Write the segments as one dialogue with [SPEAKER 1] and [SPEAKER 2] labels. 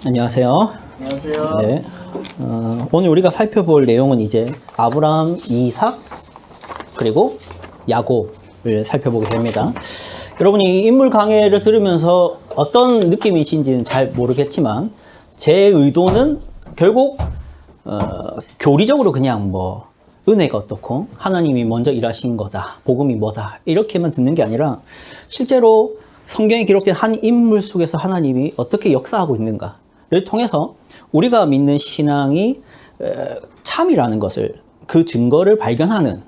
[SPEAKER 1] 안녕하세요.
[SPEAKER 2] 안녕하세요.
[SPEAKER 1] 네. 오늘 우리가 살펴볼 내용은 이제 아브라함, 이삭, 그리고 야곱을 살펴보게 됩니다. 여러분이 이 인물 강해를 들으면서 어떤 느낌이신지는 잘 모르겠지만 제 의도는 결국 교리적으로 그냥 뭐 은혜가 어떻고 하나님이 먼저 일하신 거다, 복음이 뭐다 이렇게만 듣는 게 아니라 실제로 성경에 기록된 한 인물 속에서 하나님이 어떻게 역사하고 있는가를 통해서 우리가 믿는 신앙이 참이라는 것을, 그 증거를 발견하는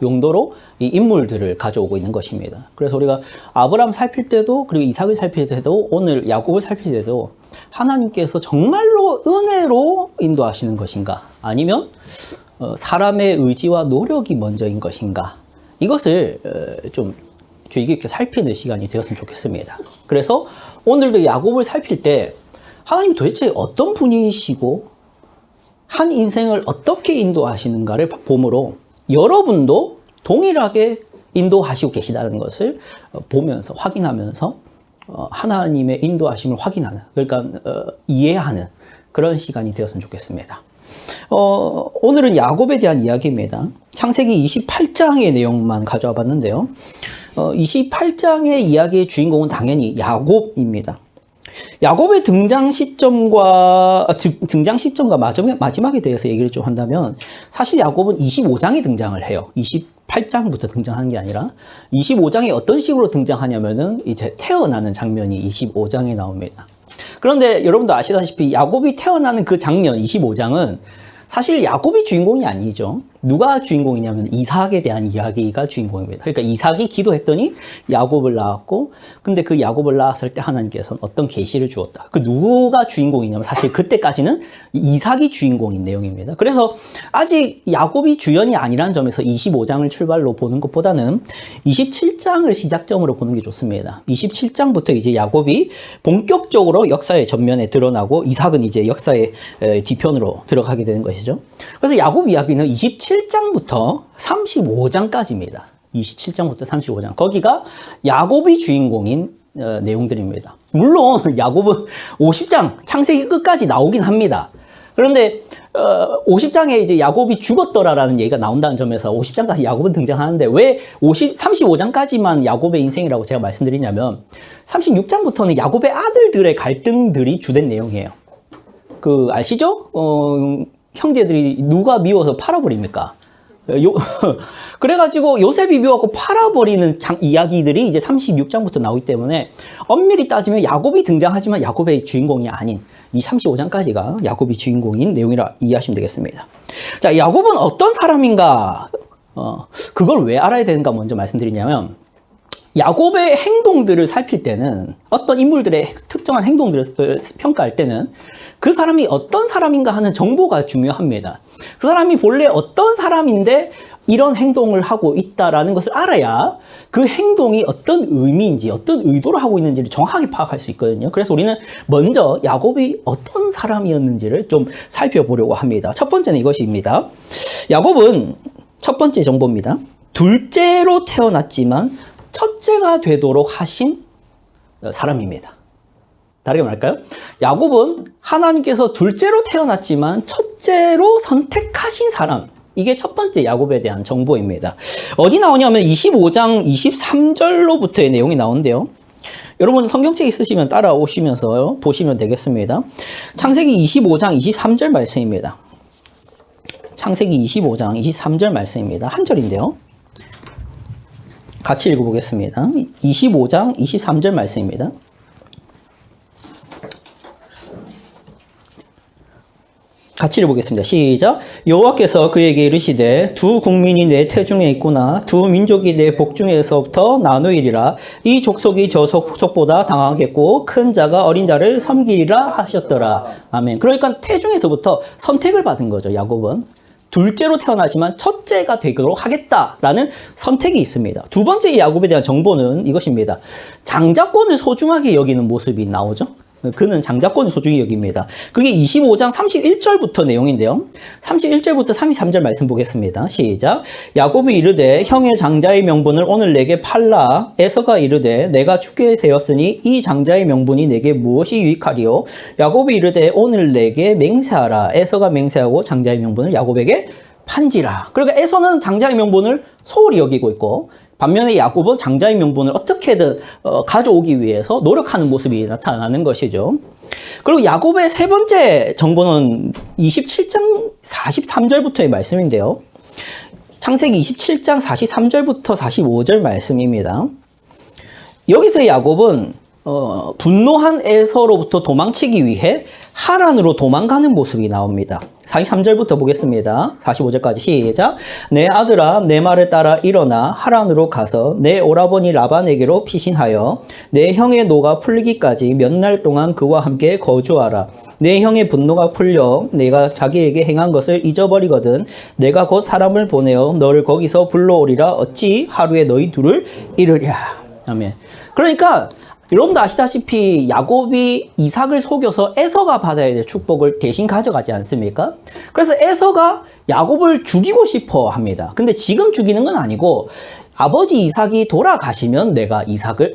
[SPEAKER 1] 용도로 이 인물들을 가져오고 있는 것입니다. 그래서 우리가 아브라함 살필 때도, 그리고 이삭을 살필 때도, 오늘 야곱을 살필 때도 하나님께서 정말로 은혜로 인도하시는 것인가, 아니면 사람의 의지와 노력이 먼저인 것인가, 이것을 좀 주의 깊게 살피는 시간이 되었으면 좋겠습니다. 그래서 오늘도 야곱을 살필 때 하나님 도대체 어떤 분이시고 한 인생을 어떻게 인도하시는가를 보므로 여러분도 동일하게 인도하시고 계시다는 것을 보면서, 확인하면서 하나님의 인도하심을 확인하는, 그러니까 이해하는 그런 시간이 되었으면 좋겠습니다. 오늘은 야곱에 대한 이야기입니다. 창세기 28장의 내용만 가져와 봤는데요. 28장의 이야기의 주인공은 당연히 야곱입니다. 야곱의 등장 시점과 마지막에 대해서 얘기를 좀 한다면, 사실 야곱은 25장에 등장을 해요. 28장부터 등장하는 게 아니라 25장에 어떤 식으로 등장하냐면은 이제 태어나는 장면이 25장에 나옵니다. 그런데 여러분도 아시다시피 야곱이 태어나는 그 장면 25장은 사실 야곱이 주인공이 아니죠. 누가 주인공이냐면 이삭에 대한 이야기가 주인공입니다. 그러니까 이삭이 기도했더니 야곱을 낳았고, 근데 그 야곱을 낳았을 때 하나님께서는 어떤 계시를 주었다. 그 누가 주인공이냐면 사실 그때까지는 이삭이 주인공인 내용입니다. 그래서 아직 야곱이 주연이 아니라는 점에서 25장을 출발로 보는 것보다는 27장을 시작점으로 보는 게 좋습니다. 27장부터 이제 야곱이 본격적으로 역사의 전면에 드러나고, 이삭은 이제 역사의 뒤편으로 들어가게 되는 것이죠. 그래서 야곱 이야기는 27장부터 35장까지입니다. 27장부터 35장. 거기가 야곱이 주인공인 내용들입니다. 물론 야곱은 50장, 창세기 끝까지 나오긴 합니다. 그런데 50장에 이제 야곱이 죽었더라라는 얘기가 나온다는 점에서 50장까지 야곱은 등장하는데, 왜 35장까지만 야곱의 인생이라고 제가 말씀드리냐면, 36장부터는 야곱의 아들들의 갈등들이 주된 내용이에요. 아시죠? 형제들이 누가 미워서 팔아버립니까? 그래가지고 요셉이 미워갖고 팔아버리는 이야기들이 이제 36장부터 나오기 때문에 엄밀히 따지면 야곱이 등장하지만 야곱의 주인공이 아닌 이 35장까지가 야곱이 주인공인 내용이라 이해하시면 되겠습니다. 자, 야곱은 어떤 사람인가? 그걸 왜 알아야 되는가 먼저 말씀드리냐면, 야곱의 행동들을 살필 때는, 어떤 인물들의 특정한 행동들을 평가할 때는 그 사람이 어떤 사람인가 하는 정보가 중요합니다. 그 사람이 본래 어떤 사람인데 이런 행동을 하고 있다라는 것을 알아야 그 행동이 어떤 의미인지, 어떤 의도로 하고 있는지를 정확하게 파악할 수 있거든요. 그래서 우리는 먼저 야곱이 어떤 사람이었는지를 좀 살펴보려고 합니다. 첫 번째는 이것입니다. 야곱은 첫 번째 정보입니다. 둘째로 태어났지만 첫째가 되도록 하신 사람입니다. 다르게 말할까요? 야곱은 하나님께서 둘째로 태어났지만 첫째로 선택하신 사람. 이게 첫 번째 야곱에 대한 정보입니다. 어디 나오냐면 25장 23절로부터의 내용이 나오는데요. 여러분 성경책 있으시면 따라오시면서 보시면 되겠습니다. 창세기 25장 23절 말씀입니다. 창세기 25장 23절 말씀입니다. 한 절인데요. 같이 읽어보겠습니다. 25장 23절 말씀입니다. 같이 읽어보겠습니다. 시작. 여호와께서 그에게 이르시되 두 국민이 내 태중에 있구나. 두 민족이 내 복중에서부터 나누이리라. 이 족속이 저 족속보다 강하겠고 큰 자가 어린 자를 섬기리라 하셨더라. 아멘. 그러니까 태중에서부터 선택을 받은 거죠. 야곱은. 둘째로 태어나지만 첫째가 되도록 하겠다라는 선택이 있습니다. 두 번째 야곱에 대한 정보는 이것입니다. 장자권을 소중하게 여기는 모습이 나오죠. 그는 장자권을 소중히 여깁니다. 그게 25장 31절부터 내용인데요. 31절부터 33절 말씀 보겠습니다. 시작. 야곱이 이르되 형의 장자의 명분을 오늘 내게 팔라. 에서가 이르되 내가 죽게 되었으니 이 장자의 명분이 내게 무엇이 유익하리요? 야곱이 이르되 오늘 내게 맹세하라. 에서가 맹세하고 장자의 명분을 야곱에게 판지라. 그러니까 에서는 장자의 명분을 소홀히 여기고 있고, 반면에 야곱은 장자의 명분을 어떻게든 가져오기 위해서 노력하는 모습이 나타나는 것이죠. 그리고 야곱의 세 번째 정보는 27장 43절부터의 말씀인데요. 창세기 27장 43절부터 45절 말씀입니다. 여기서 야곱은 분노한 에서로부터 도망치기 위해 하란으로 도망가는 모습이 나옵니다. 43절부터 보겠습니다. 45절까지 시작. 내 아들아 내 말을 따라 일어나 하란으로 가서 내 오라버니 라반에게로 피신하여 내 형의 노가 풀리기까지 몇 날 동안 그와 함께 거주하라. 내 형의 분노가 풀려 내가 자기에게 행한 것을 잊어버리거든 내가 곧 사람을 보내어 너를 거기서 불러오리라. 어찌 하루에 너희 둘을 이르랴. 아멘. 그러니까 여러분도 아시다시피 야곱이 이삭을 속여서 에서가 받아야 될 축복을 대신 가져가지 않습니까? 그래서 에서가 야곱을 죽이고 싶어 합니다. 근데 지금 죽이는 건 아니고 아버지 이삭이 돌아가시면 내가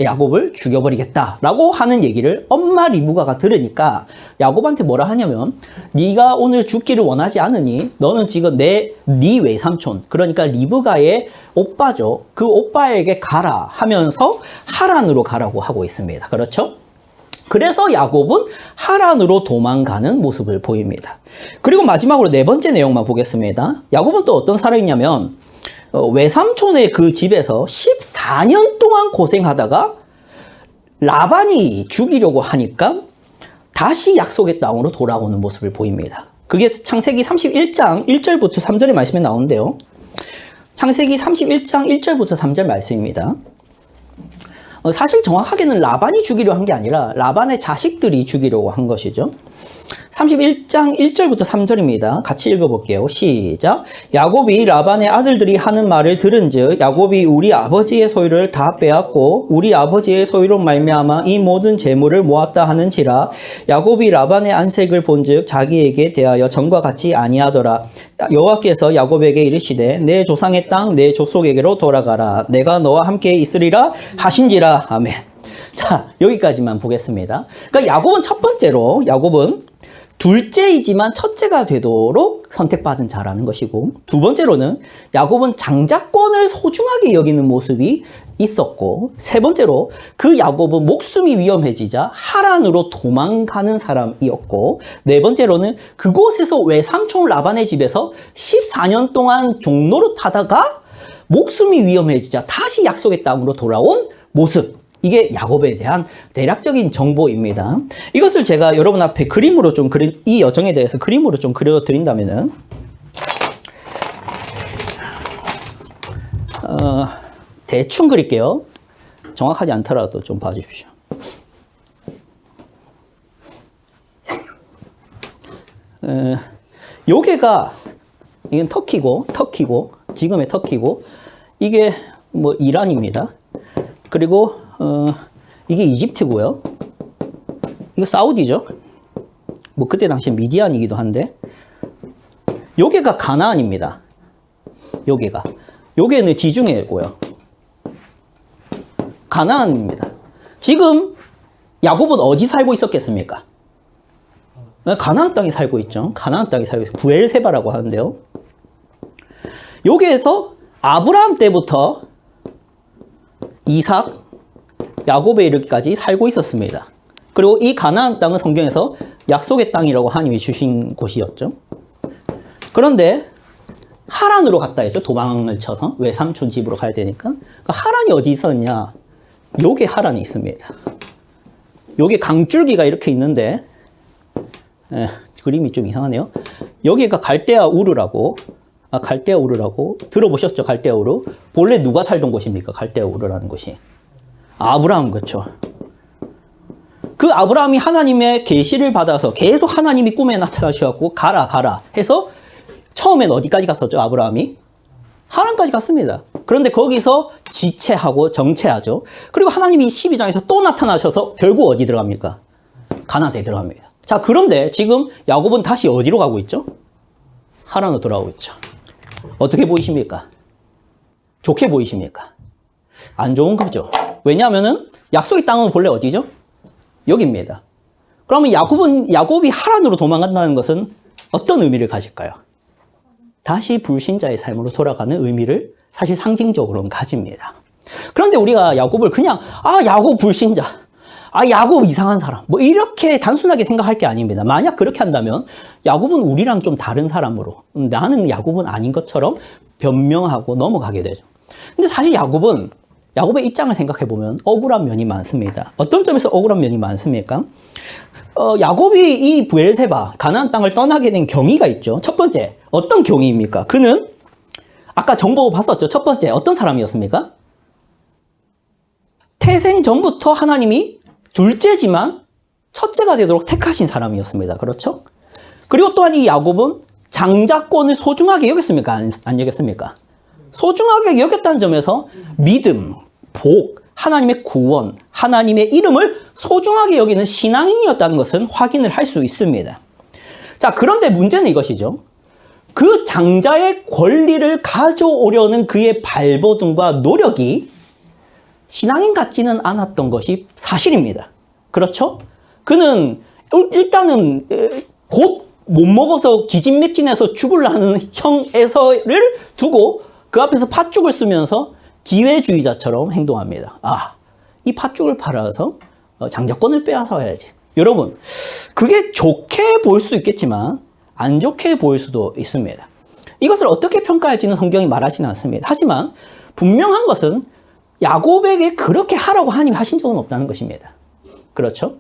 [SPEAKER 1] 야곱을 죽여버리겠다라고 하는 얘기를 엄마 리브가가 들으니까 야곱한테 뭐라 하냐면 네가 오늘 죽기를 원하지 않으니 너는 지금 네 외삼촌, 그러니까 리브가의 오빠죠. 그 오빠에게 가라 하면서 하란으로 가라고 하고 있습니다. 그렇죠? 그래서 야곱은 하란으로 도망가는 모습을 보입니다. 그리고 마지막으로 네 번째 내용만 보겠습니다. 야곱은 또 어떤 사람이냐면 외삼촌의 그 집에서 14년 동안 고생하다가 라반이 죽이려고 하니까 다시 약속의 땅으로 돌아오는 모습을 보입니다. 그게 창세기 31장 1절부터 3절의 말씀에 나오는데요. 창세기 31장 1절부터 3절 말씀입니다. 사실 정확하게는 라반이 죽이려 한 게 아니라 라반의 자식들이 죽이려고 한 것이죠. 31장 1절부터 3절입니다. 같이 읽어볼게요. 시작. 야곱이 라반의 아들들이 하는 말을 들은즉 야곱이 우리 아버지의 소유를 다 빼앗고 우리 아버지의 소유로 말미암아 이 모든 재물을 모았다 하는지라. 야곱이 라반의 안색을 본즉 자기에게 대하여 전과 같이 아니하더라. 여호와께서 야곱에게 이르시되 내 조상의 땅 내 족속에게로 돌아가라. 내가 너와 함께 있으리라 하신지라. 아멘. 자, 여기까지만 보겠습니다. 그러니까 야곱은 둘째이지만 첫째가 되도록 선택받은 자라는 것이고, 두 번째로는 야곱은 장자권을 소중하게 여기는 모습이 있었고, 세 번째로 그 야곱은 목숨이 위험해지자 하란으로 도망가는 사람이었고, 네 번째로는 그곳에서 외삼촌 라반의 집에서 14년 동안 종로로 타다가 목숨이 위험해지자 다시 약속의 땅으로 돌아온 모습. 이게 야곱에 대한 대략적인 정보입니다. 이것을 제가 여러분 앞에 그림으로 좀 이 여정에 대해서 그림으로 좀 그려드린다면은, 대충 그릴게요. 정확하지 않더라도 좀 봐주십시오. 요게가, 이건 터키고, 지금의 터키고, 이게 뭐 이란입니다. 그리고 이게 이집트고요. 이거 사우디죠. 뭐 그때 당시 미디안이기도 한데, 요게가 가나안입니다. 요게는 지중해고요. 가나안입니다. 지금 야곱은 어디 살고 있었겠습니까? 가나안 땅에 살고 있죠. 가나안 땅에 살고 있어요. 부엘세바라고 하는데요. 여기에서 아브라함 때부터 이삭, 야곱에 이르기까지 살고 있었습니다. 그리고 이 가나안 땅은 성경에서 약속의 땅이라고 하나님이 주신 곳이었죠. 그런데 하란으로 갔다 했죠. 도망을 쳐서 외삼촌 집으로 가야 되니까. 하란이 어디 있었냐? 요게 하란이 있습니다. 요게 강줄기가 이렇게 있는데, 그림이 좀 이상하네요. 여기가 갈대아 우르라고 들어보셨죠? 갈대아 우르. 본래 누가 살던 곳입니까? 갈대아 우르라는 곳이. 아브라함, 그렇죠. 그 아브라함이 하나님의 계시를 받아서 계속 하나님이 꿈에 나타나셔갖고 가라 해서 처음엔 어디까지 갔었죠? 아브라함이 하란까지 갔습니다. 그런데 거기서 지체하고 정체하죠. 그리고 하나님이 12장에서 또 나타나셔서 결국 어디 들어갑니까? 가나안에 들어갑니다. 자, 그런데 지금 야곱은 다시 어디로 가고 있죠? 하란으로 돌아오고 있죠. 어떻게 보이십니까? 좋게 보이십니까? 안 좋은 거죠. 왜냐하면은 약속의 땅은 본래 어디죠? 여기입니다. 그러면 야곱이 하란으로 도망간다는 것은 어떤 의미를 가질까요? 다시 불신자의 삶으로 돌아가는 의미를 사실 상징적으로는 가집니다. 그런데 우리가 야곱을 그냥 야곱 불신자, 야곱 이상한 사람, 뭐 이렇게 단순하게 생각할 게 아닙니다. 만약 그렇게 한다면 야곱은 우리랑 좀 다른 사람으로, 나는 야곱은 아닌 것처럼 변명하고 넘어가게 되죠. 근데 사실 야곱의 입장을 생각해 보면 억울한 면이 많습니다. 어떤 점에서 억울한 면이 많습니까? 야곱이 이 브엘세바, 가나안 땅을 떠나게 된 경위가 있죠. 첫 번째, 어떤 경위입니까? 그는 아까 정보 봤었죠. 첫 번째, 어떤 사람이었습니까? 태생 전부터 하나님이 둘째지만 첫째가 되도록 택하신 사람이었습니다. 그렇죠? 그리고 또한 이 야곱은 장자권을 소중하게 여겼습니까? 안 여겼습니까? 소중하게 여겼다는 점에서 믿음, 복, 하나님의 구원, 하나님의 이름을 소중하게 여기는 신앙인이었다는 것은 확인을 할 수 있습니다. 자, 그런데 문제는 이것이죠. 그 장자의 권리를 가져오려는 그의 발버둥과 노력이 신앙인 같지는 않았던 것이 사실입니다. 그렇죠? 그는 일단은 곧 못 먹어서 기진맥진해서 죽으려는 형 에서를 두고 그 앞에서 팥죽을 쓰면서 기회주의자처럼 행동합니다. 이 팥죽을 팔아서 장자권을 빼앗아야지. 여러분, 그게 좋게 보일 수도 있겠지만 안 좋게 보일 수도 있습니다. 이것을 어떻게 평가할지는 성경이 말하지는 않습니다. 하지만 분명한 것은 야곱에게 그렇게 하라고 하나님이 하신 적은 없다는 것입니다. 그렇죠?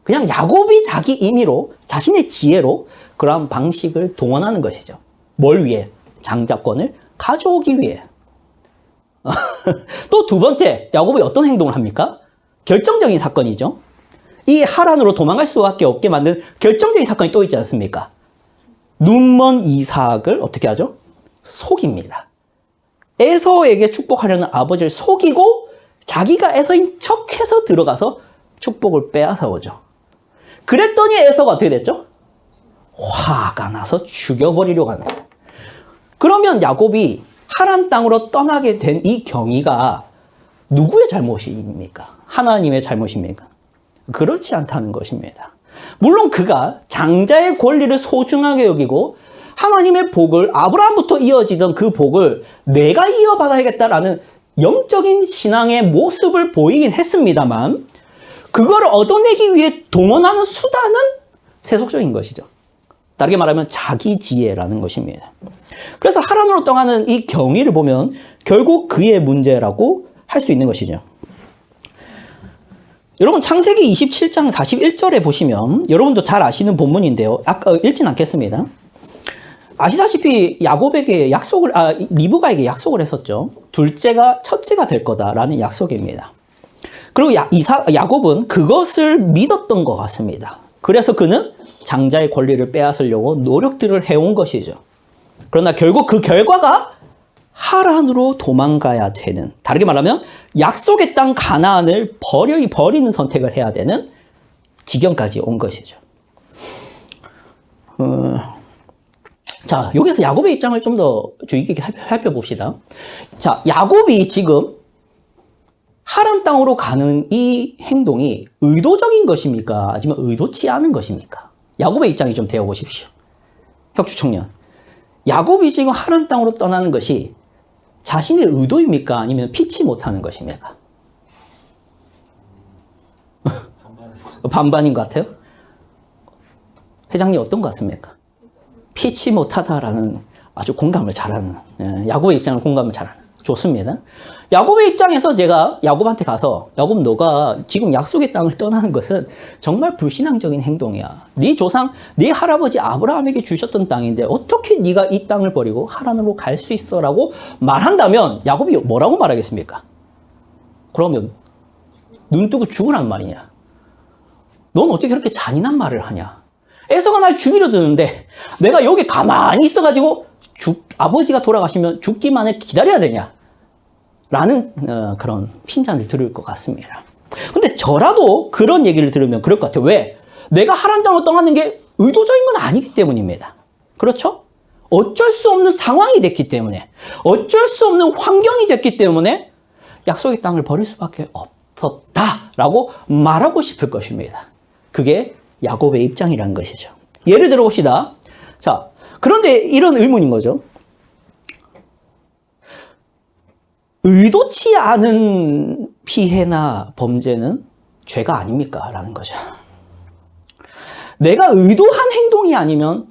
[SPEAKER 1] 그냥 야곱이 자기 임의로, 자신의 지혜로 그러한 방식을 동원하는 것이죠. 뭘 위해? 장자권을 가져오기 위해. 또 두 번째, 야곱이 어떤 행동을 합니까? 결정적인 사건이죠. 이 하란으로 도망갈 수밖에 없게 만든 결정적인 사건이 또 있지 않습니까? 눈먼 이삭을 어떻게 하죠? 속입니다. 에서에게 축복하려는 아버지를 속이고 자기가 에서인 척해서 들어가서 축복을 빼앗아오죠. 그랬더니 에서가 어떻게 됐죠? 화가 나서 죽여버리려고 하는 거예요. 그러면 야곱이 하란 땅으로 떠나게 된 이 경위가 누구의 잘못입니까? 하나님의 잘못입니까? 그렇지 않다는 것입니다. 물론 그가 장자의 권리를 소중하게 여기고 하나님의 복을, 아브라함부터 이어지던 그 복을 내가 이어받아야겠다라는 영적인 신앙의 모습을 보이긴 했습니다만 그거를 얻어내기 위해 동원하는 수단은 세속적인 것이죠. 다르게 말하면 자기 지혜라는 것입니다. 그래서 하란으로 떠나는 이 경위를 보면 결국 그의 문제라고 할 수 있는 것이죠. 여러분 창세기 27장 41절에 보시면 여러분도 잘 아시는 본문인데요. 아까 읽진 않겠습니다. 아시다시피 야곱에게 리브가에게 약속을 했었죠. 둘째가 첫째가 될 거다라는 약속입니다. 그리고 야곱은 그것을 믿었던 것 같습니다. 그래서 그는 장자의 권리를 빼앗으려고 노력들을 해온 것이죠. 그러나 결국 그 결과가 하란으로 도망가야 되는, 다르게 말하면 약속의 땅 가나안을 버리는 선택을 해야 되는 지경까지 온 것이죠. 자, 여기서 야곱의 입장을 좀 더 주의 깊게 살펴봅시다. 자, 야곱이 지금 하란 땅으로 가는 이 행동이 의도적인 것입니까? 아니면 의도치 않은 것입니까? 야곱의 입장이 좀 되어보십시오. 혁주 청년. 야곱이 지금 하란 땅으로 떠나는 것이 자신의 의도입니까? 아니면 피치 못하는 것입니까? 반반인 것 같아요? 회장님 어떤 것 같습니까? 피치 못하다라는 아주 공감을 잘하는, 야곱의 입장을 공감을 잘하는. 좋습니다. 야곱의 입장에서 제가 야곱한테 가서 야곱 너가 지금 약속의 땅을 떠나는 것은 정말 불신앙적인 행동이야. 네 조상, 네 할아버지 아브라함에게 주셨던 땅인데 어떻게 네가 이 땅을 버리고 하란으로 갈 수 있어? 라고 말한다면 야곱이 뭐라고 말하겠습니까? 그러면 눈 뜨고 죽으란 말이냐? 넌 어떻게 그렇게 잔인한 말을 하냐? 에서가 날 죽이려 드는데 내가 여기 가만히 있어가지고 아버지가 돌아가시면 죽기만을 기다려야 되냐? 라는 그런 핀잔을 들을 것 같습니다. 근데 저라도 그런 얘기를 들으면 그럴 것 같아요. 왜? 내가 하란 땅을 떠나는 게 의도적인 건 아니기 때문입니다. 그렇죠? 어쩔 수 없는 상황이 됐기 때문에, 어쩔 수 없는 환경이 됐기 때문에 약속의 땅을 버릴 수밖에 없었다라고 말하고 싶을 것입니다. 그게 야곱의 입장이라는 것이죠. 예를 들어 봅시다. 자, 그런데 이런 의문인 거죠. 의도치 않은 피해나 범죄는 죄가 아닙니까? 라는 거죠. 내가 의도한 행동이 아니면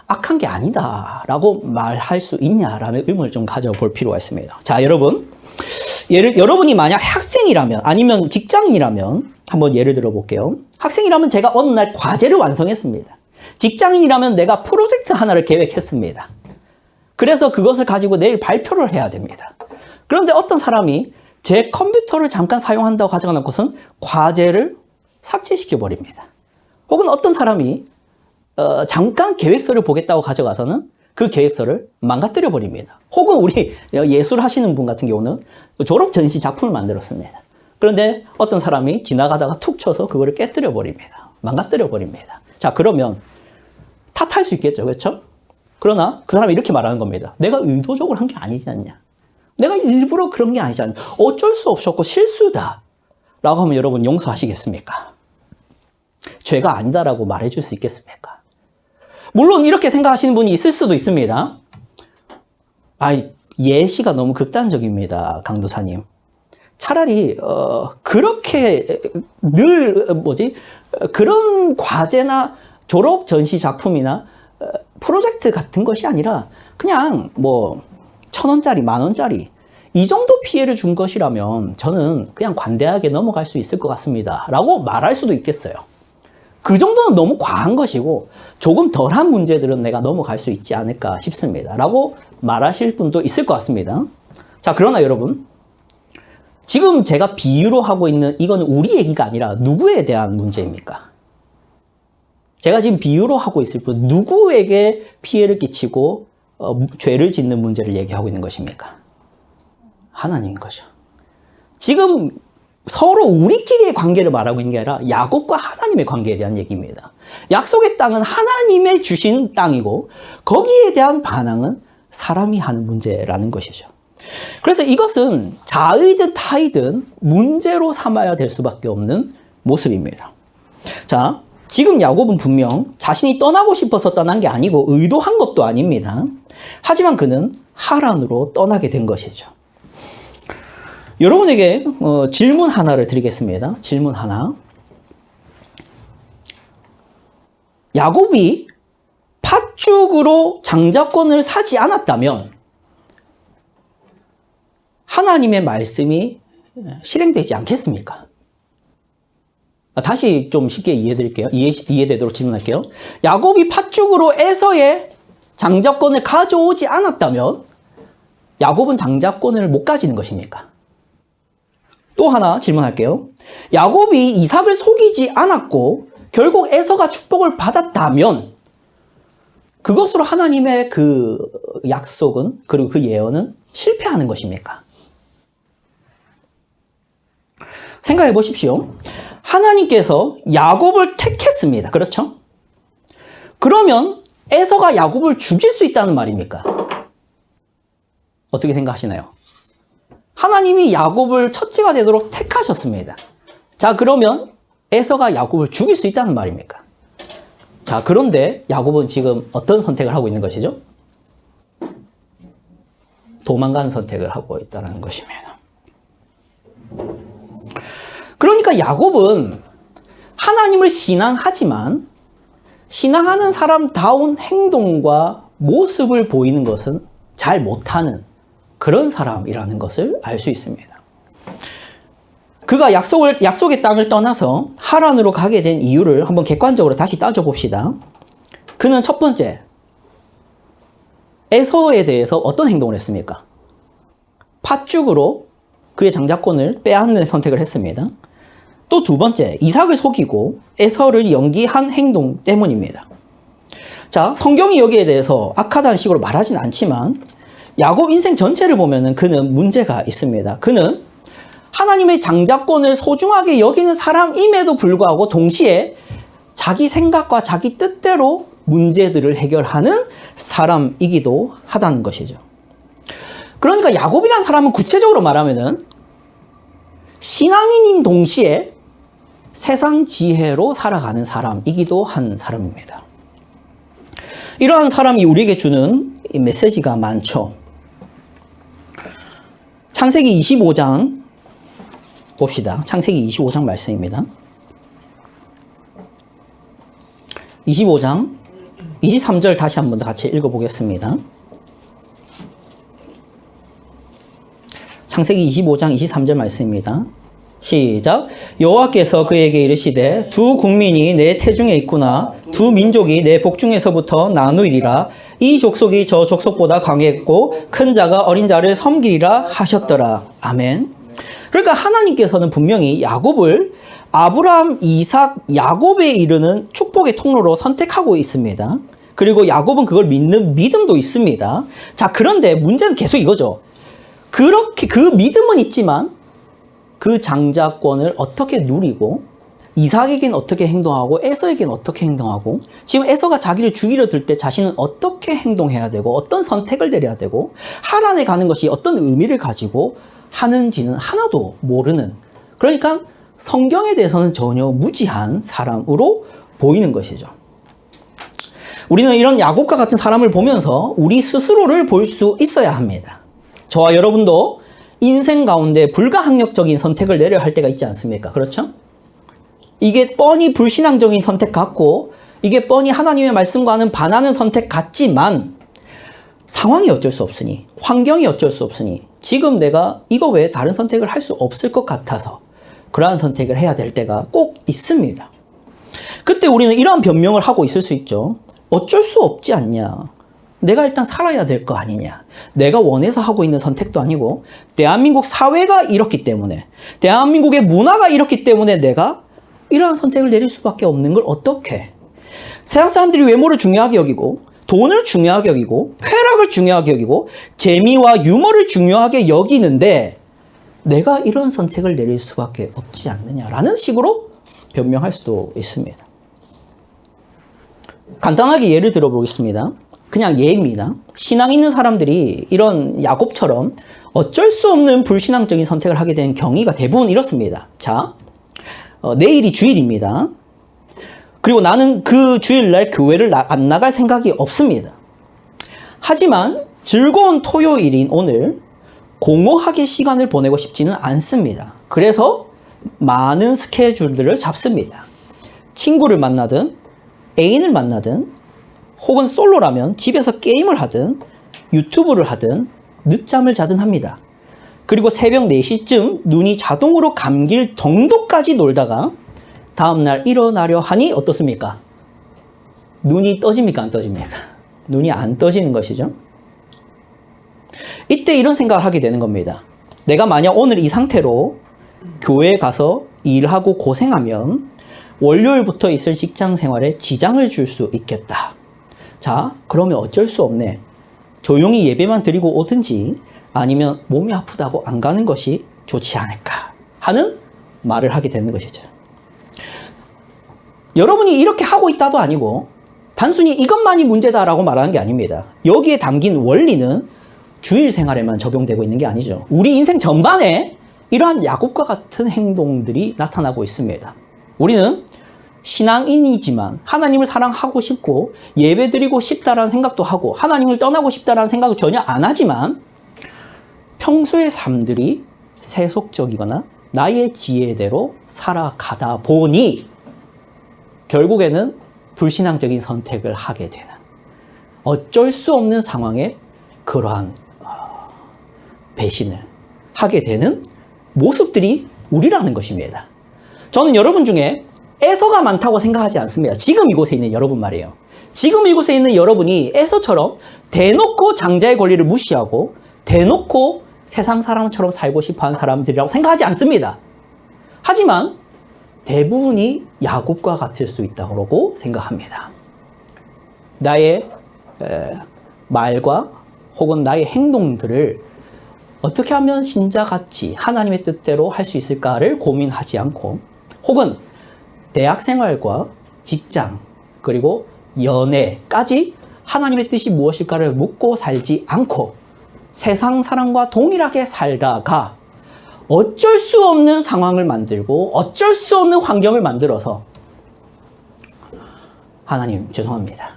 [SPEAKER 1] 악한 게 아니다 라고 말할 수 있냐라는 의문을 좀 가져볼 필요가 있습니다. 자, 여러분이 만약 학생이라면 아니면 직장인이라면 한번 예를 들어 볼게요. 학생이라면 제가 어느 날 과제를 완성했습니다. 직장인이라면 내가 프로젝트 하나를 계획했습니다. 그래서 그것을 가지고 내일 발표를 해야 됩니다. 그런데 어떤 사람이 제 컴퓨터를 잠깐 사용한다고 가져가는 것은 과제를 삭제시켜 버립니다. 혹은 어떤 사람이 잠깐 계획서를 보겠다고 가져가서는 그 계획서를 망가뜨려 버립니다. 혹은 우리 예술 하시는 분 같은 경우는 졸업 전시 작품을 만들었습니다. 그런데 어떤 사람이 지나가다가 툭 쳐서 그거를 깨뜨려 버립니다. 망가뜨려 버립니다. 자, 그러면 탓할 수 있겠죠. 그렇죠? 그러나 그 사람이 이렇게 말하는 겁니다. 내가 의도적으로 한 게 아니지 않냐. 내가 일부러 그런 게 아니지 않냐. 어쩔 수 없었고 실수다 라고 하면 여러분 용서하시겠습니까? 죄가 아니다라고 말해줄 수 있겠습니까? 물론 이렇게 생각하시는 분이 있을 수도 있습니다. 예시가 너무 극단적입니다, 강도사님. 차라리 그렇게 늘 그런 과제나 졸업 전시 작품이나 프로젝트 같은 것이 아니라 그냥 1,000원짜리, 10,000원짜리 이 정도 피해를 준 것이라면 저는 그냥 관대하게 넘어갈 수 있을 것 같습니다 라고 말할 수도 있겠어요. 그 정도는 너무 과한 것이고 조금 덜한 문제들은 내가 넘어갈 수 있지 않을까 싶습니다 라고 말하실 분도 있을 것 같습니다. 자, 그러나 여러분, 지금 제가 비유로 하고 있는 이건 우리 얘기가 아니라 누구에 대한 문제입니까? 제가 지금 비유로 하고 있을 분, 누구에게 피해를 끼치고 죄를 짓는 문제를 얘기하고 있는 것입니까? 하나님인 거죠. 지금 서로 우리끼리의 관계를 말하고 있는 게 아니라 야곱과 하나님의 관계에 대한 얘기입니다. 약속의 땅은 하나님의 주신 땅이고 거기에 대한 반항은 사람이 하는 문제라는 것이죠. 그래서 이것은 자의든 타의든 문제로 삼아야 될 수밖에 없는 모습입니다. 자, 지금 야곱은 분명 자신이 떠나고 싶어서 떠난 게 아니고 의도한 것도 아닙니다. 하지만 그는 하란으로 떠나게 된 것이죠. 여러분에게 질문 하나를 드리겠습니다. 질문 하나. 야곱이 팥죽으로 장자권을 사지 않았다면 하나님의 말씀이 실행되지 않겠습니까? 다시 좀 쉽게 이해드릴게요. 이해되도록 질문할게요. 야곱이 팥죽으로 에서의 장자권을 가져오지 않았다면 야곱은 장자권을 못 가지는 것입니까? 또 하나 질문할게요. 야곱이 이삭을 속이지 않았고 결국 에서가 축복을 받았다면 그것으로 하나님의 그 약속은, 그리고 그 예언은 실패하는 것입니까? 생각해 보십시오. 하나님께서 야곱을 택했습니다. 그렇죠? 그러면 에서가 야곱을 죽일 수 있다는 말입니까? 어떻게 생각하시나요? 하나님이 야곱을 첫째가 되도록 택하셨습니다. 자, 그러면 에서가 야곱을 죽일 수 있다는 말입니까? 자, 그런데 야곱은 지금 어떤 선택을 하고 있는 것이죠? 도망가는 선택을 하고 있다는 것입니다. 그러니까 야곱은 하나님을 신앙하지만 신앙하는 사람다운 행동과 모습을 보이는 것은 잘 못하는 그런 사람이라는 것을 알 수 있습니다. 그가 약속의 땅을 떠나서 하란으로 가게 된 이유를 한번 객관적으로 다시 따져봅시다. 그는 첫 번째, 에서에 대해서 어떤 행동을 했습니까? 팥죽으로 그의 장자권을 빼앗는 선택을 했습니다. 또 두 번째, 이삭을 속이고 에서를 연기한 행동 때문입니다. 자, 성경이 여기에 대해서 악하다는 식으로 말하진 않지만 야곱 인생 전체를 보면은 그는 문제가 있습니다. 그는 하나님의 장자권을 소중하게 여기는 사람임에도 불구하고 동시에 자기 생각과 자기 뜻대로 문제들을 해결하는 사람이기도 하다는 것이죠. 그러니까 야곱이라는 사람은 구체적으로 말하면은 신앙인인 동시에 세상 지혜로 살아가는 사람이기도 한 사람입니다. 이러한 사람이 우리에게 주는 메시지가 많죠. 창세기 25장 봅시다. 창세기 25장 말씀입니다. 25장 23절 다시 한번 같이 읽어보겠습니다. 창세기 25장 23절 말씀입니다. 시작. 여호와께서 그에게 이르시되 두 국민이 내 태중에 있구나. 두 민족이 내 복중에서부터 나누이리라. 이 족속이 저 족속보다 강했고 큰 자가 어린 자를 섬기리라 하셨더라. 아멘. 그러니까 하나님께서는 분명히 야곱을 아브라함, 이삭, 야곱에 이르는 축복의 통로로 선택하고 있습니다. 그리고 야곱은 그걸 믿는 믿음도 있습니다. 자, 그런데 문제는 계속 이거죠. 그렇게 그 믿음은 있지만 그 장자권을 어떻게 누리고 이삭에겐 어떻게 행동하고 에서에겐 어떻게 행동하고 지금 에서가 자기를 죽이려 들 때 자신은 어떻게 행동해야 되고 어떤 선택을 내려야 되고 하란에 가는 것이 어떤 의미를 가지고 하는지는 하나도 모르는, 그러니까 성경에 대해서는 전혀 무지한 사람으로 보이는 것이죠. 우리는 이런 야곱과 같은 사람을 보면서 우리 스스로를 볼 수 있어야 합니다. 저와 여러분도 인생 가운데 불가항력적인 선택을 내려야 할 때가 있지 않습니까? 그렇죠? 이게 뻔히 불신앙적인 선택 같고 이게 뻔히 하나님의 말씀과는 반하는 선택 같지만 상황이 어쩔 수 없으니, 환경이 어쩔 수 없으니 지금 내가 이거 외에 다른 선택을 할 수 없을 것 같아서 그러한 선택을 해야 될 때가 꼭 있습니다. 그때 우리는 이러한 변명을 하고 있을 수 있죠. 어쩔 수 없지 않냐. 내가 일단 살아야 될 거 아니냐. 내가 원해서 하고 있는 선택도 아니고 대한민국 사회가 이렇기 때문에, 대한민국의 문화가 이렇기 때문에 내가 이러한 선택을 내릴 수밖에 없는 걸 어떻게. 세상 사람들이 외모를 중요하게 여기고 돈을 중요하게 여기고 쾌락을 중요하게 여기고 재미와 유머를 중요하게 여기는데 내가 이런 선택을 내릴 수밖에 없지 않느냐라는 식으로 변명할 수도 있습니다. 간단하게 예를 들어보겠습니다. 그냥 예입니다. 신앙 있는 사람들이 이런 야곱처럼 어쩔 수 없는 불신앙적인 선택을 하게 된 경위가 대부분 이렇습니다. 자, 내일이 주일입니다. 그리고 나는 그 주일날 교회를 안 나갈 생각이 없습니다. 하지만 즐거운 토요일인 오늘 공허하게 시간을 보내고 싶지는 않습니다. 그래서 많은 스케줄들을 잡습니다. 친구를 만나든 애인을 만나든 혹은 솔로라면 집에서 게임을 하든 유튜브를 하든 늦잠을 자든 합니다. 그리고 새벽 4시쯤 눈이 자동으로 감길 정도까지 놀다가 다음날 일어나려 하니 어떻습니까? 눈이 떠집니까? 안 떠집니까? 눈이 안 떠지는 것이죠. 이때 이런 생각을 하게 되는 겁니다. 내가 만약 오늘 이 상태로 교회에 가서 일하고 고생하면 월요일부터 있을 직장 생활에 지장을 줄 수 있겠다. 자, 그러면 어쩔 수 없네. 조용히 예배만 드리고 오든지 아니면 몸이 아프다고 안 가는 것이 좋지 않을까 하는 말을 하게 되는 것이죠. 여러분이 이렇게 하고 있다도 아니고 단순히 이것만이 문제다라고 말하는 게 아닙니다. 여기에 담긴 원리는 주일 생활에만 적용되고 있는 게 아니죠. 우리 인생 전반에 이러한 야곱과 같은 행동들이 나타나고 있습니다. 우리는 신앙인이지만 하나님을 사랑하고 싶고 예배드리고 싶다라는 생각도 하고 하나님을 떠나고 싶다라는 생각을 전혀 안 하지만 평소의 삶들이 세속적이거나 나의 지혜대로 살아가다 보니 결국에는 불신앙적인 선택을 하게 되는, 어쩔 수 없는 상황에 그러한 배신을 하게 되는 모습들이 우리라는 것입니다. 저는 여러분 중에 에서가 많다고 생각하지 않습니다. 지금 이곳에 있는 여러분 말이에요. 지금 이곳에 있는 여러분이 에서처럼 대놓고 장자의 권리를 무시하고 대놓고 세상 사람처럼 살고 싶어하는 사람들이라고 생각하지 않습니다. 하지만 대부분이 야곱과 같을 수 있다고 생각합니다. 나의 말과 혹은 나의 행동들을 어떻게 하면 신자같이 하나님의 뜻대로 할 수 있을까를 고민하지 않고, 혹은 대학 생활과 직장, 그리고 연애까지 하나님의 뜻이 무엇일까를 묻고 살지 않고 세상 사람과 동일하게 살다가 어쩔 수 없는 상황을 만들고 어쩔 수 없는 환경을 만들어서 하나님 죄송합니다.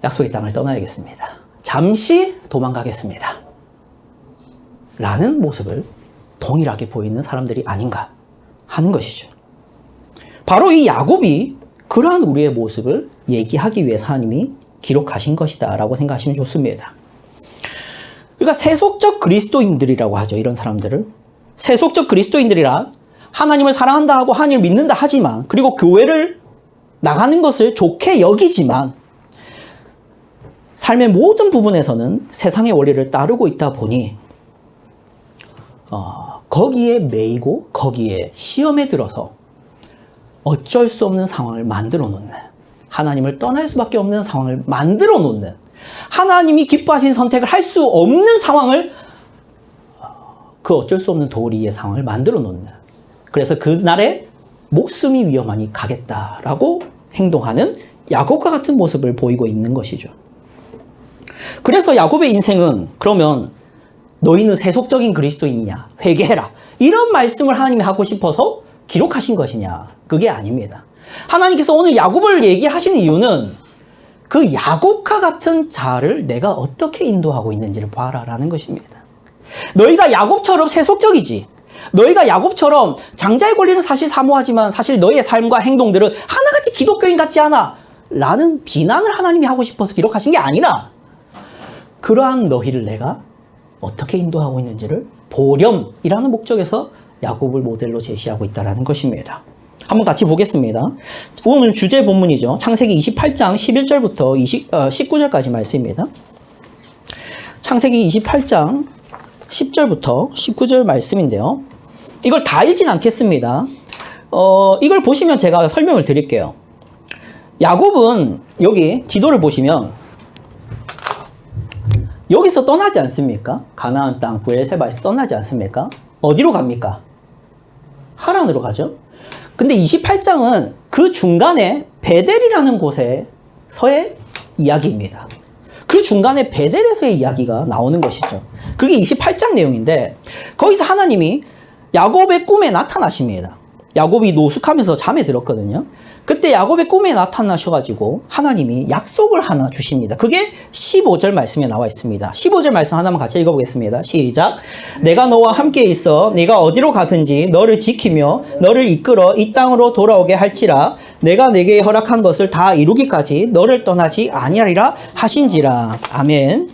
[SPEAKER 1] 약속의 땅을 떠나야겠습니다. 잠시 도망가겠습니다. 라는 모습을 동일하게 보이는 사람들이 아닌가 하는 것이죠. 바로 이 야곱이 그러한 우리의 모습을 얘기하기 위해서 하나님이 기록하신 것이다 라고 생각하시면 좋습니다. 그러니까 세속적 그리스도인들이라고 하죠. 이런 사람들을. 세속적 그리스도인들이라 하나님을 사랑한다 하고 하나님을 믿는다 하지만, 그리고 교회를 나가는 것을 좋게 여기지만 삶의 모든 부분에서는 세상의 원리를 따르고 있다 보니 거기에 매이고 거기에 시험에 들어서 어쩔 수 없는 상황을 만들어 놓는, 하나님을 떠날 수밖에 없는 상황을 만들어 놓는, 하나님이 기뻐하신 선택을 할 수 없는 상황을, 그 어쩔 수 없는 도리의 상황을 만들어 놓는, 그래서 그날에 목숨이 위험하니 가겠다라고 행동하는 야곱과 같은 모습을 보이고 있는 것이죠. 그래서 야곱의 인생은 그러면 너희는 세속적인 그리스도인이냐? 회개해라. 이런 말씀을 하나님이 하고 싶어서 기록하신 것이냐? 그게 아닙니다. 하나님께서 오늘 야곱을 얘기하시는 이유는 그 야곱과 같은 자를 내가 어떻게 인도하고 있는지를 봐라라는 것입니다. 너희가 야곱처럼 세속적이지. 너희가 야곱처럼 장자의 권리는 사실 사모하지만 사실 너희의 삶과 행동들은 하나같이 기독교인 같지 않아. 라는 비난을 하나님이 하고 싶어서 기록하신 게 아니라 그러한 너희를 내가 어떻게 인도하고 있는지를 보렴이라는 목적에서 야곱을 모델로 제시하고 있다는 것입니다. 한번 같이 보겠습니다. 오늘 주제 본문이죠. 창세기 28장 11절부터 19절까지 말씀입니다. 창세기 28장 10절부터 19절 말씀인데요. 이걸 다 읽진 않겠습니다. 이걸 보시면 제가 설명을 드릴게요. 야곱은 여기 지도를 보시면 여기서 떠나지 않습니까? 가나안 땅 브엘세바에서 떠나지 않습니까? 어디로 갑니까? 하란으로 가죠. 근데 28장은 그 중간에 베델이라는 곳에서의 이야기입니다. 그 중간에 베델에서의 이야기가 나오는 것이죠. 그게 28장 내용인데 거기서 하나님이 야곱의 꿈에 나타나십니다. 야곱이 노숙하면서 잠에 들었거든요. 그때 야곱의 꿈에 나타나셔가지고 하나님이 약속을 하나 주십니다. 그게 15절 말씀에 나와 있습니다. 15절 말씀 하나만 같이 읽어보겠습니다. 시작. 내가 너와 함께 있어 네가 어디로 가든지 너를 지키며 너를 이끌어 이 땅으로 돌아오게 할지라 내가 내게 허락한 것을 다 이루기까지 너를 떠나지 아니하리라 하신지라. 아멘.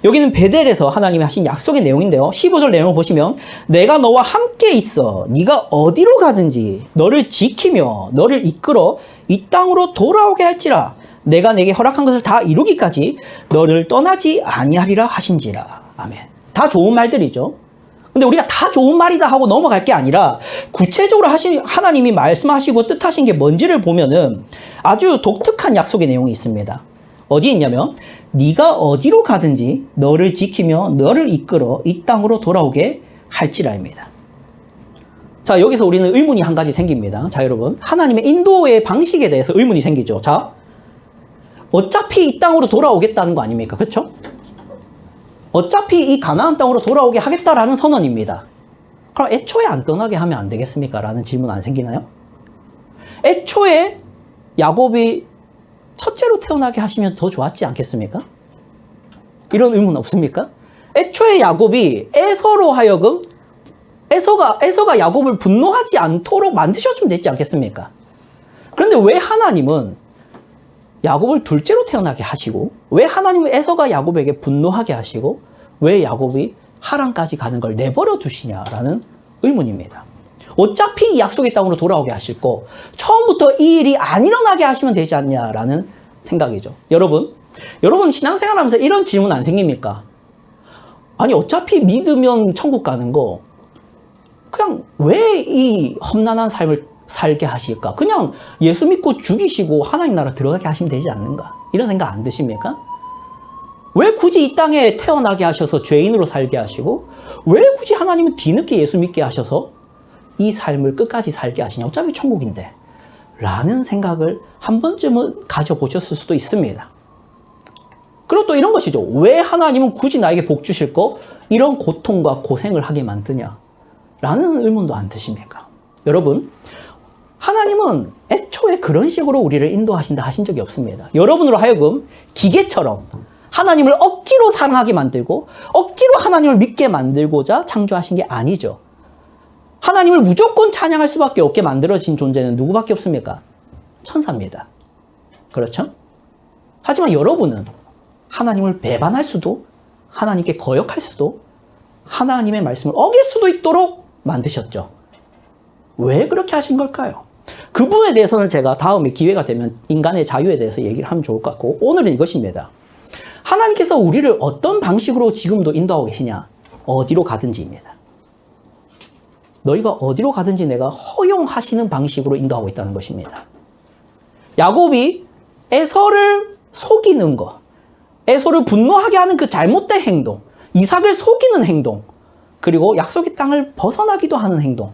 [SPEAKER 1] 여기는 베델에서 하나님이 하신 약속의 내용인데요. 15절 내용을 보시면 내가 너와 함께 있어 네가 어디로 가든지 너를 지키며 너를 이끌어 이 땅으로 돌아오게 할지라 내가 내게 허락한 것을 다 이루기까지 너를 떠나지 아니하리라 하신지라. 아멘. 다 좋은 말들이죠. 근데 우리가 다 좋은 말이다 하고 넘어갈 게 아니라 구체적으로 하나님이 말씀하시고 뜻하신 게 뭔지를 보면은 아주 독특한 약속의 내용이 있습니다. 어디에 있냐면 네가 어디로 가든지 너를 지키며 너를 이끌어 이 땅으로 돌아오게 할지라입니다. 자, 여기서 우리는 의문이 한 가지 생깁니다. 자, 여러분, 하나님의 인도의 방식에 대해서 의문이 생기죠. 자, 어차피 이 땅으로 돌아오겠다는 거 아닙니까? 그렇죠? 어차피 이 가나안 땅으로 돌아오게 하겠다라는 선언입니다. 그럼 애초에 안 떠나게 하면 안 되겠습니까? 라는 질문 안 생기나요? 애초에 야곱이 첫째로 태어나게 하시면 더 좋았지 않겠습니까? 이런 의문 없습니까? 애초에 야곱이 에서로 하여금 에서가 야곱을 분노하지 않도록 만드셔주면 되지 않겠습니까? 그런데 왜 하나님은 야곱을 둘째로 태어나게 하시고 왜 하나님은 에서가 야곱에게 분노하게 하시고 왜 야곱이 하란까지 가는 걸 내버려 두시냐라는 의문입니다. 어차피 이 약속의 땅으로 돌아오게 하실 거 처음부터 이 일이 안 일어나게 하시면 되지 않냐라는 생각이죠. 여러분 신앙생활하면서 이런 질문 안 생깁니까? 아니 어차피 믿으면 천국 가는 거 그냥 왜 이 험난한 삶을 살게 하실까? 그냥 예수 믿고 죽이시고 하나님 나라 들어가게 하시면 되지 않는가? 이런 생각 안 드십니까? 왜 굳이 이 땅에 태어나게 하셔서 죄인으로 살게 하시고 왜 굳이 하나님은 뒤늦게 예수 믿게 하셔서 이 삶을 끝까지 살게 하시냐? 어차피 천국인데. 라는 생각을 한 번쯤은 가져보셨을 수도 있습니다. 그리고 또 이런 것이죠. 왜 하나님은 굳이 나에게 복 주실 거 이런 고통과 고생을 하게 만드냐? 라는 의문도 안 드십니까? 여러분, 하나님은 애초에 그런 식으로 우리를 인도하신다 하신 적이 없습니다. 여러분으로 하여금 기계처럼 하나님을 억지로 사랑하게 만들고 억지로 하나님을 믿게 만들고자 창조하신 게 아니죠. 하나님을 무조건 찬양할 수밖에 없게 만들어진 존재는 누구밖에 없습니까? 천사입니다. 그렇죠? 하지만 여러분은 하나님을 배반할 수도, 하나님께 거역할 수도, 하나님의 말씀을 어길 수도 있도록 만드셨죠. 왜 그렇게 하신 걸까요? 그 부분에 대해서는 제가 다음에 기회가 되면 인간의 자유에 대해서 얘기를 하면 좋을 것 같고, 오늘은 이것입니다. 하나님께서 우리를 어떤 방식으로 지금도 인도하고 계시냐? 어디로 가든지입니다. 너희가 어디로 가든지 내가 허용하시는 방식으로 인도하고 있다는 것입니다. 야곱이 에서를 속이는 것, 에서를 분노하게 하는 그 잘못된 행동, 이삭을 속이는 행동, 그리고 약속의 땅을 벗어나기도 하는 행동,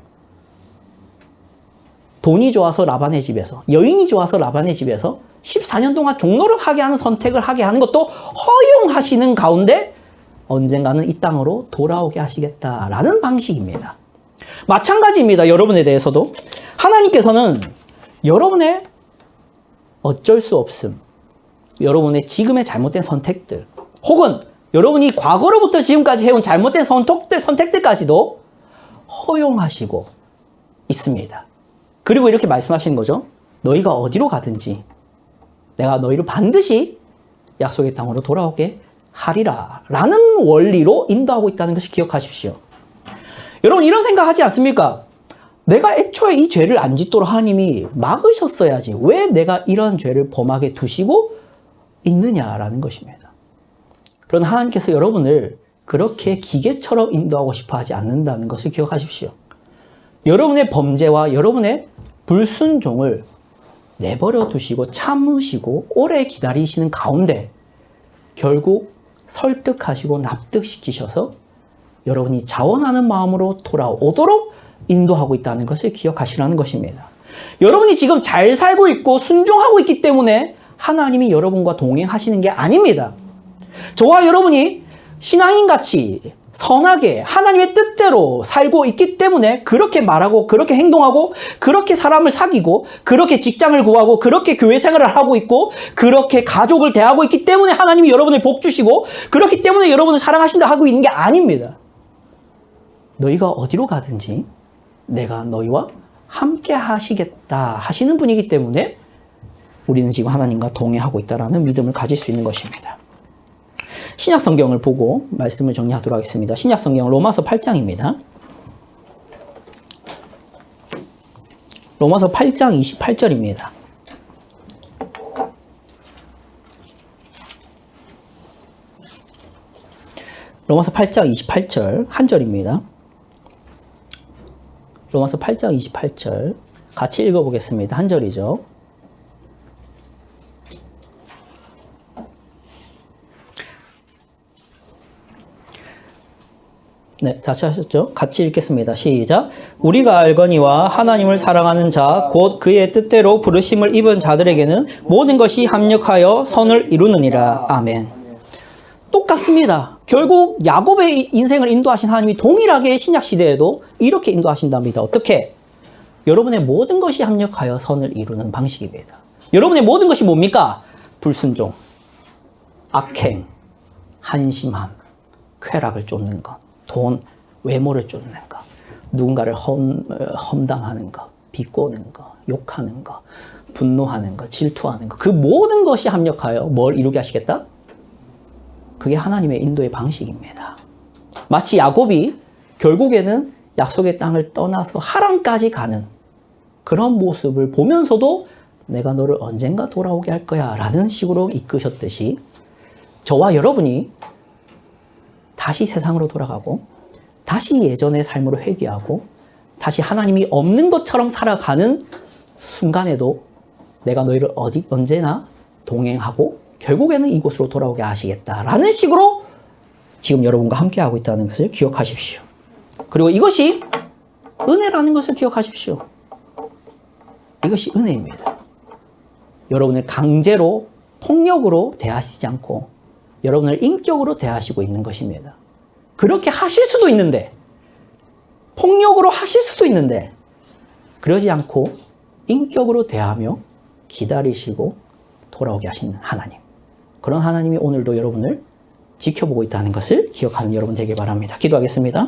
[SPEAKER 1] 돈이 좋아서 라반의 집에서, 여인이 좋아서 라반의 집에서 14년 동안 종노릇하게 하는 선택을 하게 하는 것도 허용하시는 가운데 언젠가는 이 땅으로 돌아오게 하시겠다라는 방식입니다. 마찬가지입니다. 여러분에 대해서도 하나님께서는 여러분의 어쩔 수 없음, 여러분의 지금의 잘못된 선택들, 혹은 여러분이 과거로부터 지금까지 해온 잘못된 선택들까지도 허용하시고 있습니다. 그리고 이렇게 말씀하시는 거죠. 너희가 어디로 가든지 내가 너희를 반드시 약속의 땅으로 돌아오게 하리라 라는 원리로 인도하고 있다는 것을 기억하십시오. 여러분, 이런 생각하지 않습니까? 내가 애초에 이 죄를 안 짓도록 하나님이 막으셨어야지 왜 내가 이런 죄를 범하게 두시고 있느냐라는 것입니다. 그러나 하나님께서 여러분을 그렇게 기계처럼 인도하고 싶어 하지 않는다는 것을 기억하십시오. 여러분의 범죄와 여러분의 불순종을 내버려 두시고 참으시고 오래 기다리시는 가운데 결국 설득하시고 납득시키셔서 여러분이 자원하는 마음으로 돌아오도록 인도하고 있다는 것을 기억하시라는 것입니다. 여러분이 지금 잘 살고 있고 순종하고 있기 때문에 하나님이 여러분과 동행하시는 게 아닙니다. 저와 여러분이 신앙인같이 선하게 하나님의 뜻대로 살고 있기 때문에 그렇게 말하고 그렇게 행동하고 그렇게 사람을 사귀고 그렇게 직장을 구하고 그렇게 교회 생활을 하고 있고 그렇게 가족을 대하고 있기 때문에 하나님이 여러분을 복 주시고 그렇기 때문에 여러분을 사랑하신다 하고 있는 게 아닙니다. 너희가 어디로 가든지 내가 너희와 함께 하시겠다 하시는 분이기 때문에 우리는 지금 하나님과 동행하고 있다는 믿음을 가질 수 있는 것입니다. 신약 성경을 보고 말씀을 정리하도록 하겠습니다. 신약 성경 로마서 8장입니다. 로마서 8장 28절입니다. 로마서 8장 28절 한 절입니다. 로마서 8장 28절 같이 읽어보겠습니다. 한 절이죠. 네, 같이 하셨죠? 같이 읽겠습니다. 시작. 우리가 알거니와 하나님을 사랑하는 자, 곧 그의 뜻대로 부르심을 입은 자들에게는 모든 것이 합력하여 선을 이루느니라. 아멘. 똑같습니다. 결국 야곱의 인생을 인도하신 하나님이 동일하게 신약 시대에도 이렇게 인도하신답니다. 어떻게? 여러분의 모든 것이 합력하여 선을 이루는 방식입니다. 여러분의 모든 것이 뭡니까? 불순종, 악행, 한심함, 쾌락을 쫓는 것, 돈, 외모를 쫓는 것, 누군가를 험담하는 것, 비꼬는 것, 욕하는 것, 분노하는 것, 질투하는 것, 그 모든 것이 합력하여 뭘 이루게 하시겠다? 그게 하나님의 인도의 방식입니다. 마치 야곱이 결국에는 약속의 땅을 떠나서 하란까지 가는 그런 모습을 보면서도 내가 너를 언젠가 돌아오게 할 거야 라는 식으로 이끄셨듯이 저와 여러분이 다시 세상으로 돌아가고 다시 예전의 삶으로 회귀하고 다시 하나님이 없는 것처럼 살아가는 순간에도 내가 너희를 언제나 동행하고 결국에는 이곳으로 돌아오게 하시겠다라는 식으로 지금 여러분과 함께하고 있다는 것을 기억하십시오. 그리고 이것이 은혜라는 것을 기억하십시오. 이것이 은혜입니다. 여러분을 강제로 폭력으로 대하시지 않고 여러분을 인격으로 대하시고 있는 것입니다. 그렇게 하실 수도 있는데, 폭력으로 하실 수도 있는데, 그러지 않고 인격으로 대하며 기다리시고 돌아오게 하시는 하나님. 그런 하나님이 오늘도 여러분을 지켜보고 있다는 것을 기억하는 여러분 되길 바랍니다. 기도하겠습니다.